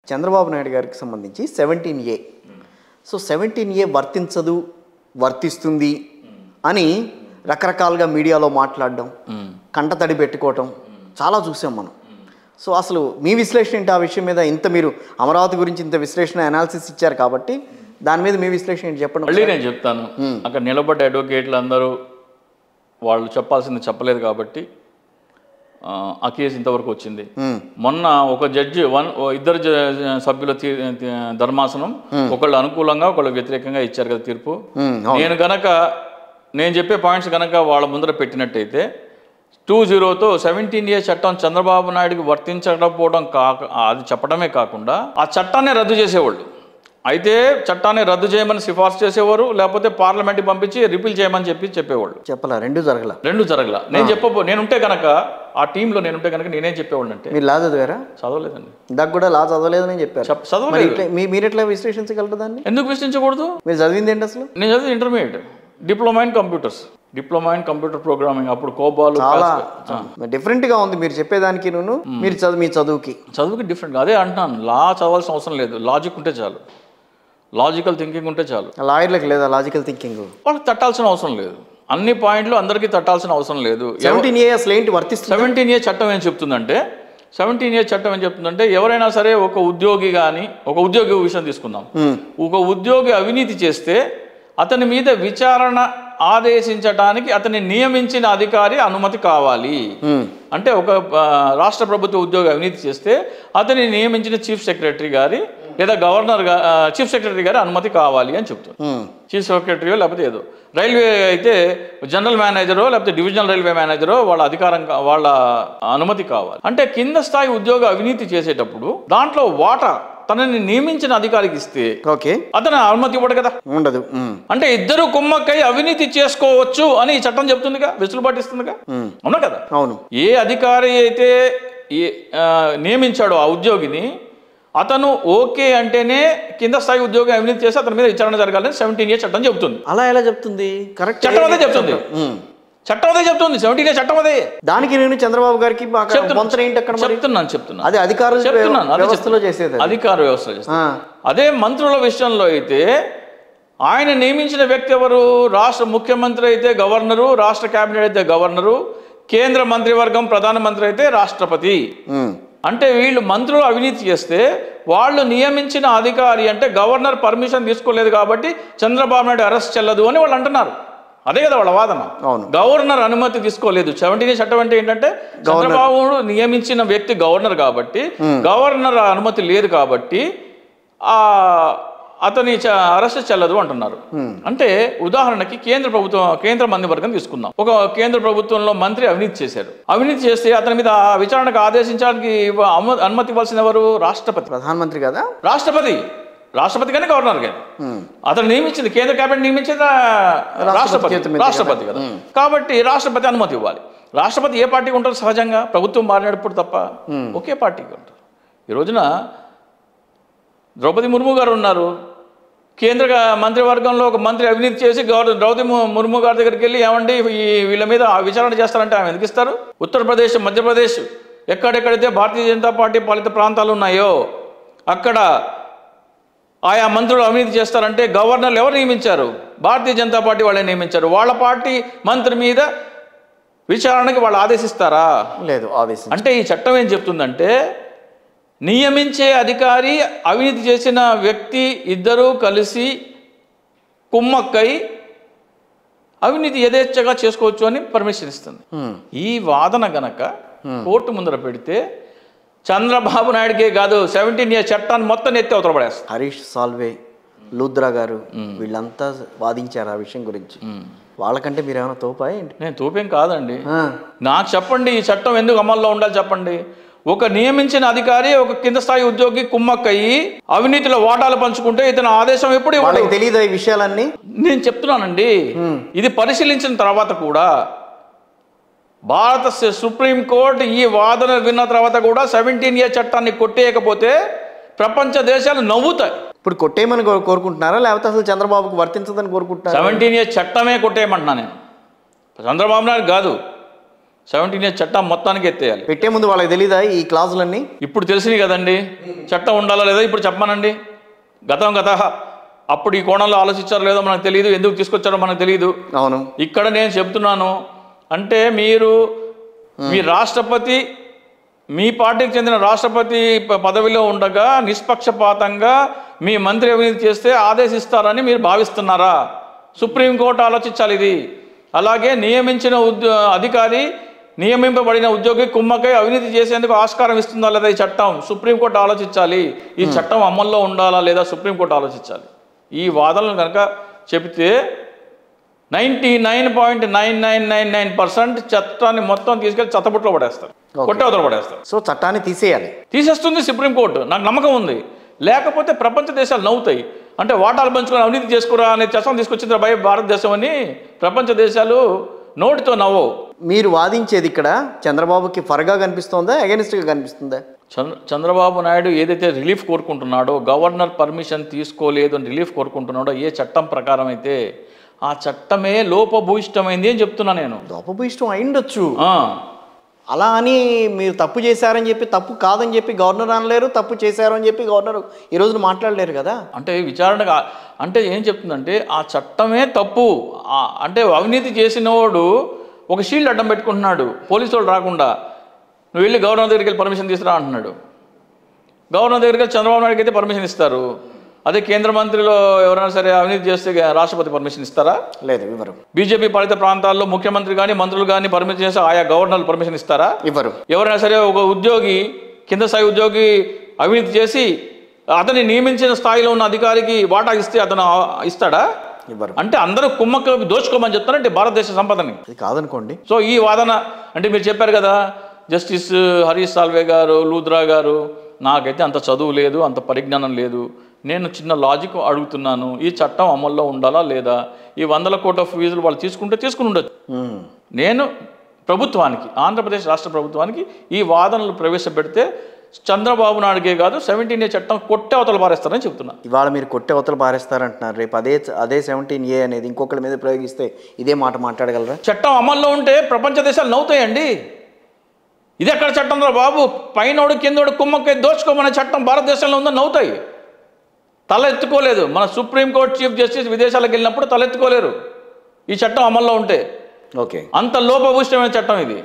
చంద్రబాబు నాయుడు గారికి సంబంధించి 17A. So 17A వర్తించదు, వర్తిస్తుంది అని రకరకాలుగా మీడియాలో మాట్లాడడం, కంటతడి పెట్టుకోవటం చాలా చూసాం మనం. సో అసలు మీ విశ్లేషణ ఏంటి ఆ విషయం మీద? ఇంత మీరు అమరావతి గురించి ఇంత విశ్లేషణ అనాలిసిస్ ఇచ్చారు కాబట్టి దాని మీద మీ విశ్లేషణ ఏంటి చెప్పండి. మళ్ళీ నేను చెప్తాను. అక్కడ నిలబడ్డ అడ్వకేట్లు అందరూ వాళ్ళు చెప్పాల్సింది చెప్పలేదు కాబట్టి ఆ కేసు ఇంతవరకు వచ్చింది. మొన్న ఒక జడ్జి ఇద్దరు సభ్యుల ధర్మాసనం ఒకళ్ళు అనుకూలంగా ఒకళ్ళు వ్యతిరేకంగా ఇచ్చారు కదా తీర్పు. నేను చెప్పే పాయింట్స్ కనుక వాళ్ళ ముందర పెట్టినట్టయితే 20తో 17A చట్టం చంద్రబాబు నాయుడుకి వర్తించకపోవడం అది చెప్పడమే కాకుండా ఆ చట్టాన్ని రద్దు చేసేవాళ్ళు. అయితే చట్టాన్ని రద్దు చేయమని సిఫార్సు చేసేవారు, లేకపోతే పార్లమెంట్కి పంపించి రిపీల్ చేయమని చెప్పేవాళ్ళు. రెండు జరగల. నేనుంటే కనుక ఆ టీంలో నేనుంటే కనుక నేనేం చెప్పేవాళ్ళు అంటే, మీరు లా చదివారా? చదవలేదండి. ఇందాక కూడా లా చదవలేదని చెప్పారు. చదవలేదు. మీరు ఎట్లా విశ్లేషించగలరు దాన్ని? ఎందుకు విశ్లేషించకూడదు? మీరు చదివింది ఏంటి అసలు? నేను చదివింది intermediate diploma in computer programming. అప్పుడు కోబాల్ చాలా డిఫరెంట్గా ఉంది మీరు చెప్పేదానికి. మీ చదువుకి డిఫరెంట్. అదే అంటున్నాను, లా చదవాల్సిన అవసరం లేదు, లాజిక్ ఉంటే చాలు, లాజికల్ థింకింగ్ ఉంటే చాలు. లాయర్లకు లేదా లాజికల్ థింకింగ్? వాళ్ళకి తట్టాల్సిన అవసరం లేదు, అన్ని పాయింట్లు అందరికీ తట్టాల్సిన అవసరం లేదు. 17A అసలు ఏంటి వర్తిస్తుంది? 17A చట్టం ఏం చెప్తుందంటే, 17A చట్టం ఏం చెప్తుందంటే, ఎవరైనా సరే ఒక ఉద్యోగి విషయం తీసుకుందాం. ఒక ఉద్యోగి అవినీతి చేస్తే అతని మీద విచారణ ఆదేశించడానికి అతన్ని నియమించిన అధికారి అనుమతి కావాలి. అంటే ఒక రాష్ట్ర ప్రభుత్వ ఉద్యోగి అవినీతి చేస్తే అతన్ని నియమించిన చీఫ్ సెక్రటరీ గారి లేదా చీఫ్ సెక్రటరీ గారి అనుమతి కావాలి అని చెప్తారు. చీఫ్ సెక్రటరీయో లేకపోతే ఏదో, రైల్వే అయితే జనరల్ మేనేజరో లేకపోతే డివిజనల్ రైల్వే మేనేజరో వాళ్ళ అనుమతి కావాలి. అంటే కింద స్థాయి ఉద్యోగ అవినీతి చేసేటప్పుడు దాంట్లో వాటా తనని నియమించిన అధికారికి ఇస్తే అతను అనుమతి ఇవ్వడు కదా, ఉండదు. అంటే ఇద్దరు కుమ్మక్కై అవినీతి చేసుకోవచ్చు అని ఈ చట్టం చెప్తుందిగా, వెసులుబాటు ఇస్తుందిగా, అవునా కదా? అవును. ఏ అధికారి అయితే నియమించాడో ఆ ఉద్యోగిని అతను ఓకే అంటేనే కింద స్థాయి ఉద్యోగం అవినీతి చేసి అతని మీద విచారణ జరగాలని 17A చట్టం చెబుతుంది. అలా ఎలా చెప్తుంది? కరెక్ట్, చట్టం అదే చెప్తుంది. 17A చట్టం అదే. దానికి నేను చంద్రబాబు గారికి చెప్తున్నాను అదే అధికార వ్యవస్థలో చేసేది, అధికార వ్యవస్థ చేస్తుంది. అదే మంత్రుల విషయంలో అయితే ఆయన నియమించిన వ్యక్తి ఎవరు? రాష్ట్ర ముఖ్యమంత్రి అయితే గవర్నరు, రాష్ట్ర కేబినెట్ అయితే గవర్నరు, కేంద్ర మంత్రివర్గం ప్రధానమంత్రి అయితే రాష్ట్రపతి. అంటే వీళ్ళు మంత్రులు అవినీతి చేస్తే వాళ్ళు నియమించిన అధికారి అంటే గవర్నర్ పర్మిషన్ తీసుకోలేదు కాబట్టి చంద్రబాబు నాయుడు అరెస్ట్ చెల్లదు అని వాళ్ళు అంటున్నారు. అదే కదా వాళ్ళ వాదన. గవర్నర్ అనుమతి తీసుకోలేదు. 17A చట్టం అంటే ఏంటంటే చంద్రబాబు నియమించిన వ్యక్తి గవర్నర్ కాబట్టి గవర్నర్ అనుమతి లేదు కాబట్టి అతని అరెస్ట్ చెల్లదు అంటున్నారు. అంటే ఉదాహరణకి కేంద్ర మంత్రివర్గం తీసుకుందాం. ఒక కేంద్ర ప్రభుత్వంలో మంత్రి అవినీతి చేశారు. అవినీతి చేస్తే అతని మీద విచారణకు ఆదేశించడానికి అనుమతి ఇవ్వాల్సిన ఎవరు? రాష్ట్రపతి. ప్రధానమంత్రి కదా, రాష్ట్రపతి కానీ గవర్నర్ కానీ. అతను నియమించింది కేంద్ర కేబినెట్ నియమించింది రాష్ట్రపతి కదా. కాబట్టి రాష్ట్రపతి అనుమతి ఇవ్వాలి. రాష్ట్రపతి ఏ పార్టీకి ఉంటారు? సహజంగా ప్రభుత్వం మారినప్పుడు తప్ప ఒకే పార్టీకి ఉంటారు. ఈ రోజున ద్రౌపది ముర్ము గారు ఉన్నారు. కేంద్ర మంత్రివర్గంలో ఒక మంత్రి అవినీతి చేసి ద్రౌపది ముర్ము గారి దగ్గరికి వెళ్ళి ఏమండి వీళ్ళ మీద విచారణ చేస్తారంటే ఆమె ఎందుకు ఇస్తారు? ఉత్తరప్రదేశ్, మధ్యప్రదేశ్ ఎక్కడెక్కడైతే భారతీయ జనతా పార్టీ పాలిత ప్రాంతాలు ఉన్నాయో అక్కడ ఆయా మంత్రులు అవినీతి చేస్తారంటే గవర్నర్లు ఎవరు నియమించారు? భారతీయ జనతా పార్టీ వాళ్ళే నియమించారు. వాళ్ళ పార్టీ మంత్రి మీద విచారణకి వాళ్ళు ఆదేశిస్తారా? లేదు. అంటే ఈ చట్టం ఏం చెప్తుందంటే నియమించే అధికారి అవినీతి చేసిన వ్యక్తి ఇద్దరూ కలిసి కుమ్మక్కై అవినీతి యథేచ్ఛగా చేసుకోవచ్చు అని పర్మిషన్ ఇస్తుంది. ఈ వాదన గనక కోర్టు ముందర పెడితే చంద్రబాబు నాయుడుకే కాదు 17A చట్టాన్ని మొత్తం ఎత్తి అవతల పడేస్తారు. హరీష్ సాల్వే, లూద్రా గారు వీళ్ళంతా వాదించారు ఆ విషయం గురించి. వాళ్ళకంటే మీరు ఏమైనా తోపా ఏంటి? నేను తోపేం కాదండి. నాకు చెప్పండి, ఈ చట్టం ఎందుకు అమల్లో ఉండాలి చెప్పండి. ఒక నియమించిన అధికారి ఒక కింద స్థాయి ఉద్యోగి కుమ్మక్కయ్యి అవినీతిలో వాటాలు పంచుకుంటే ఇతని ఆదేశం ఎప్పుడు ఇవ్వడానికి తెలియదు ఈ విషయాలన్నీ. నేను చెప్తున్నానండి. ఇది పరిశీలించిన తర్వాత కూడా భారత సుప్రీంకోర్టు ఈ వాదన విన్న తర్వాత కూడా 17A చట్టాన్ని కొట్టేయకపోతే ప్రపంచ దేశాలు నవ్వుతాయి. ఇప్పుడు కొట్టేయమని కోరుకుంటున్నారా లేకపోతే అసలు చంద్రబాబుకు వర్తించదని కోరుకుంటున్నారా? 17A చట్టమే కొట్టేయమంటున్నా నేను. చంద్రబాబు నాయుడు కాదు. 17A చట్టం మొత్తానికి ఎత్తేయాలి. పెట్టే ముందు వాళ్ళకి తెలీదా ఈ క్లాజులన్నీ? ఇప్పుడు తెలిసినాయి కదండి. చట్టం ఉండాలా లేదా ఇప్పుడు చెప్పమనండి. గత అప్పుడు ఈ కోణంలో ఆలోచించారో లేదో మనకు తెలియదు, ఎందుకు తీసుకొచ్చారో మనకు తెలియదు. అవును. ఇక్కడ నేను చెప్తున్నాను అంటే మీరు మీ రాష్ట్రపతి, మీ పార్టీకి చెందిన రాష్ట్రపతి పదవిలో ఉండగా నిష్పక్షపాతంగా మీ మంత్రి అవినీతి చేస్తే ఆదేశిస్తారని మీరు భావిస్తున్నారా? సుప్రీంకోర్టు ఆలోచించాలి ఇది. అలాగే నియమించిన అధికారి, నియమింపబడిన ఉద్యోగి కుమ్మకై అవినీతి చేసేందుకు ఆస్కారం ఇస్తుందా లేదా ఈ చట్టం? సుప్రీంకోర్టు ఆలోచించాలి. ఈ చట్టం అమల్లో ఉండాలా లేదా సుప్రీంకోర్టు ఆలోచించాలి. ఈ వాదనలు కనుక చెబితే 99.9999% చట్టాన్ని మొత్తం తీసుకెళ్ళి చెత్తబుట్లో పడేస్తారు, కొట్టవతలు పడేస్తారు. సో చట్టాన్ని తీసేస్తుంది సుప్రీంకోర్టు, నాకు నమ్మకం ఉంది. లేకపోతే ప్రపంచ దేశాలు నవ్వుతాయి. అంటే వాటాలు పంచుకొని అవినీతి చేసుకురా అనే చట్టం తీసుకొచ్చింది భారతదేశం అని ప్రపంచ దేశాలు నోటితో నవ్వవు. మీరు వాదించేది ఇక్కడ చంద్రబాబుకి ఫర్గా కనిపిస్తుందా, అగెనిస్ట్గా కనిపిస్తుందా? చంద్రబాబు నాయుడు ఏదైతే రిలీఫ్ కోరుకుంటున్నాడో, గవర్నర్ పర్మిషన్ తీసుకోలేదు అని రిలీఫ్ కోరుకుంటున్నాడో ఏ చట్టం ప్రకారం అయితే ఆ చట్టమే లోపభూయిష్టమైంది అని చెప్తున్నా నేను. లోపభూయిష్టం అయిండొచ్చు, అలా అని మీరు తప్పు చేశారని చెప్పి తప్పు కాదని చెప్పి గవర్నర్ అనలేరు, తప్పు చేశారు అని చెప్పి గవర్నర్ ఈ రోజున మాట్లాడలేరు కదా. అంటే విచారణ అంటే ఏం చెప్తుందంటే ఆ చట్టమే తప్పు. అంటే అవినీతి చేసినవాడు ఒక షీల్డ్ అడ్డం పెట్టుకుంటున్నాడు, పోలీసు వాళ్ళు రాకుండా. నువ్వు వెళ్ళి గవర్నర్ దగ్గరికి వెళ్ళి పర్మిషన్ తీసుకురా అంటున్నాడు. గవర్నర్ దగ్గరికి వెళ్ళి చంద్రబాబు నాయుడుకి అయితే పర్మిషన్ ఇస్తారు. అదే కేంద్ర మంత్రిలో ఎవరైనా సరే అవినీతి చేస్తే రాష్ట్రపతి పర్మిషన్ ఇస్తారా? లేదు, ఇవ్వరు. బీజేపీ పాలిత ప్రాంతాల్లో ముఖ్యమంత్రి కానీ మంత్రులు కానీ పర్మిషన్ చేస్తే ఆయా గవర్నర్లు పర్మిషన్ ఇస్తారా? ఇవ్వరు. ఎవరైనా సరే ఒక ఉద్యోగి, కింద స్థాయి ఉద్యోగి అవినీతి చేసి అతన్ని నియమించిన స్థాయిలో ఉన్న అధికారికి వాటా ఇస్తే అతను ఇస్తాడా? ఇవ్వరు. అంటే అందరూ కుమ్మక్క దోచుకోమని చెప్తారంటే భారతదేశ సంపదని. అది కాదనుకోండి. సో ఈ వాదన అంటే మీరు చెప్పారు కదా, జస్టిస్ హరీష్ సాల్వే గారు, లూథ్రా గారు, నాకైతే అంత చదువు లేదు, అంత పరిజ్ఞానం లేదు. నేను చిన్న లాజిక్ అడుగుతున్నాను, ఈ చట్టం అమల్లో ఉండాలా లేదా? ఈ 100 కోట్ల ఫీజులు వాళ్ళు తీసుకుని ఉండొచ్చు. నేను ప్రభుత్వానికి, ఆంధ్రప్రదేశ్ రాష్ట్ర ప్రభుత్వానికి ఈ వాదనలు ప్రవేశపెడితే చంద్రబాబు నాయుడుకే కాదు 17A చట్టం కొట్టే అవతల పారేస్తారని చెప్తున్నా. ఇవాళ మీరు కొట్టే అవతల పారేస్తారంటున్నారు, రేపు అదే 17A అనేది ఇంకొకరి మీద ప్రయోగిస్తే ఇదే మాట మాట్లాడగలరా? చట్టం అమల్లో ఉంటే ప్రపంచ దేశాలు నవ్వుతాయండి. ఇది ఎక్కడ చట్టంలో బాబు? పైనోడు కిందోడు కుమ్మకే దోచుకోమనే చట్టం భారతదేశంలో ఉందని నవ్వుతాయి. తల ఎత్తుకోలేదు. మన సుప్రీంకోర్టు చీఫ్ జస్టిస్ విదేశాలకు వెళ్ళినప్పుడు తలెత్తుకోలేరు ఈ చట్టం అమల్లో ఉంటే. ఓకే, అంత లోపభూయిష్టమైన చట్టం ఇది.